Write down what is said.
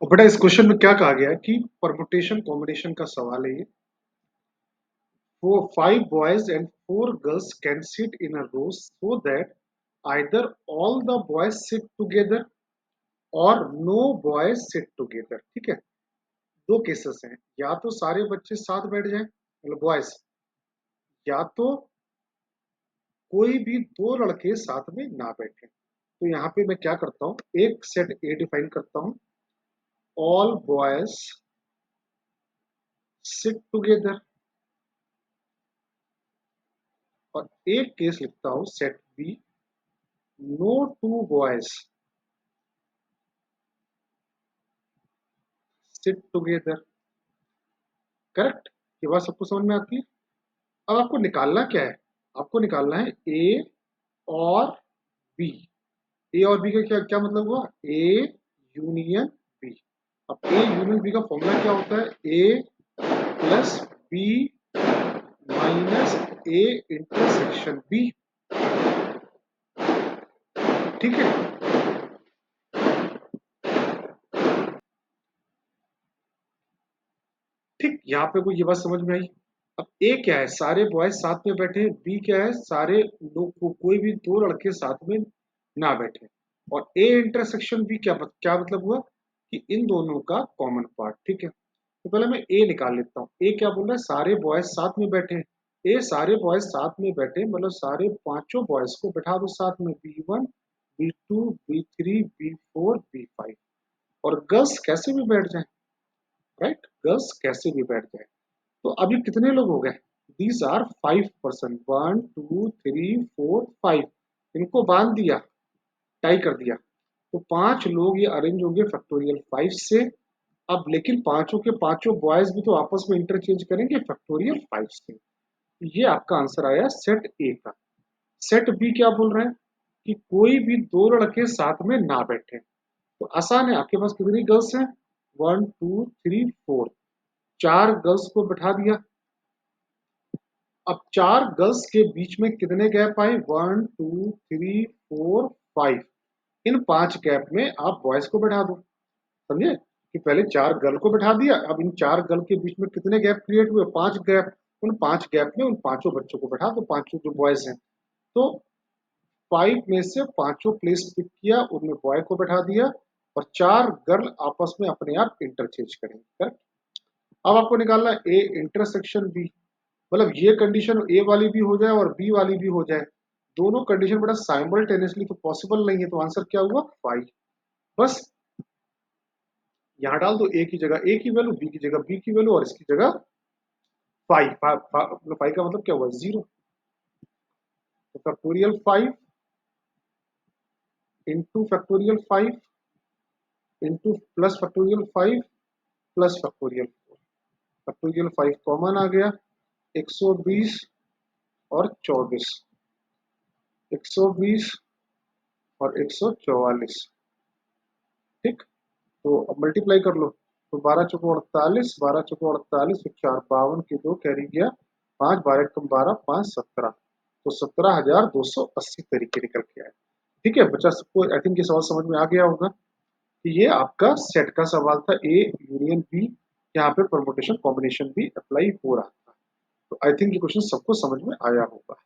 और बेटा इस क्वेश्चन में क्या कहा गया है कि परमुटेशन कॉम्बिनेशन का सवाल है ये। वो 5 boys and 4 girls can sit in a row so that either all the boys sit together or no boys sit together। ठीक है, दो केसेस हैं, या तो सारे बच्चे साथ बैठ जाएं मतलब बॉयज, या तो कोई भी दो लड़के साथ में ना बैठे। तो यहाँ पे मैं क्या करता हूँ, एक सेट ए डिफाइन करता हूँ, ऑल बॉयज सिट टुगेदर, और एक केस लिखता हूँ set B, no two boys sit together. Correct, ये बात सबको समझ में आती है। अब आपको निकालना क्या है, आपको निकालना है ए और बी। ए और बी का क्या क्या मतलब हुआ, ए यूनियन बी। अब ए यूनियन बी का फॉर्मूला क्या होता है, A plus B minus A intersection B. ठीक है, ठीक, यहाँ पे कोई ये बात समझ में आई। अब ए क्या है, सारे बॉयज साथ में बैठे, बी क्या है, सारे लोग कोई भी दो लड़के साथ में ना बैठे, और ए इंटरसेक्शन बी क्या मतलब हुआ कि इन दोनों का कॉमन पार्ट। ठीक है, तो पहले मैं ए निकाल लेता हूँ। ए क्या बोल रहा है, सारे बॉयज साथ में बैठे। ए सारे बॉयज साथ में बैठे मतलब सारे पांचों बॉयज को बैठा दो साथ में, B1 B2 B3 B4 B5, और गर्ल्स कैसे भी बैठ जाए। राइट, गर्ल्स कैसे भी बैठ जाए। तो अभी कितने लोग हो गए, दीज आर 5 पर्सन, 1 2 3 4 5, इनको बांध दिया, टाई कर दिया। तो 5 लोग ये अरेंज होंगे फैक्टोरियल 5 से। अब लेकिन पांचों के पांचों बॉयज भी तो आपस में इंटरचेंज करेंगे फैक्टोरियल 5 से। ये आपका आंसर आया सेट ए का। सेट बी क्या बोल रहे हैं कि कोई भी दो लड़के साथ में ना बैठे। तो आसान है, आपके पास कितनी गर्ल्स हैं, 1 2 3 4, 4 गर्ल्स को बैठा दिया। अब 4 गर्ल्स के बीच में कितने गैप आए, 1 2 3 4 5। इन 5 गैप में आप बॉयज को बैठा दो। समझे कि पहले 4 गर्ल को बैठा दिया, अब इन 4 गर्ल के बीच में कितने गैप क्रिएट हुए, 5 गैप। उन 5 गैप में उन पांचों बच्चों को बैठा दो, पांचों जो बॉयज हैं। तो 5 में से पांचों प्लेस पिक किया, उनमें बॉय को बैठा दिया, और 4 गर्ल आपस में अपने आप इंटरचेंज करेंगे। करेक्ट। अब आपको निकालना है ए इंटरसेक्शन बी, मतलब ये कंडीशन ए वाली भी हो जाए और बी वाली भी हो जाए। दोनों कंडीशन बड़ा साइमल्टेनियसली तो पॉसिबल नहीं है, तो आंसर क्या हुआ 5। बस यहाँ डाल दो ए की जगह ए की वैल्यू, बी की जगह बी की वैल्यू, और इसकी जगह 5। 5 का मतलब क्या हुआ, 0। तो factorial 5 into factorial 5 into plus factorial 5 plus factorial 4। Factorial 5 common आ गया, 120 और 24, 120 और 144। ठीक, तो अब मल्टीप्लाई कर लो। तो 12 चौको 48, 12 चौको 48, 4 52 के 2 कैरी गया 5, 12 कम 12, 5 17। तो 17,280 तरीके निकल के आए। ठीक है बच्चा, सबको आई थिंक ये सवाल समझ में आ गया होगा कि ये आपका सेट का सवाल था, ए यूनियन बी। यहाँ पे परमुटेशन कॉम्बिनेशन भी अप्लाई हो रहा था। तो आई थिंक ये क्वेश्चन सबको समझ में आया होगा।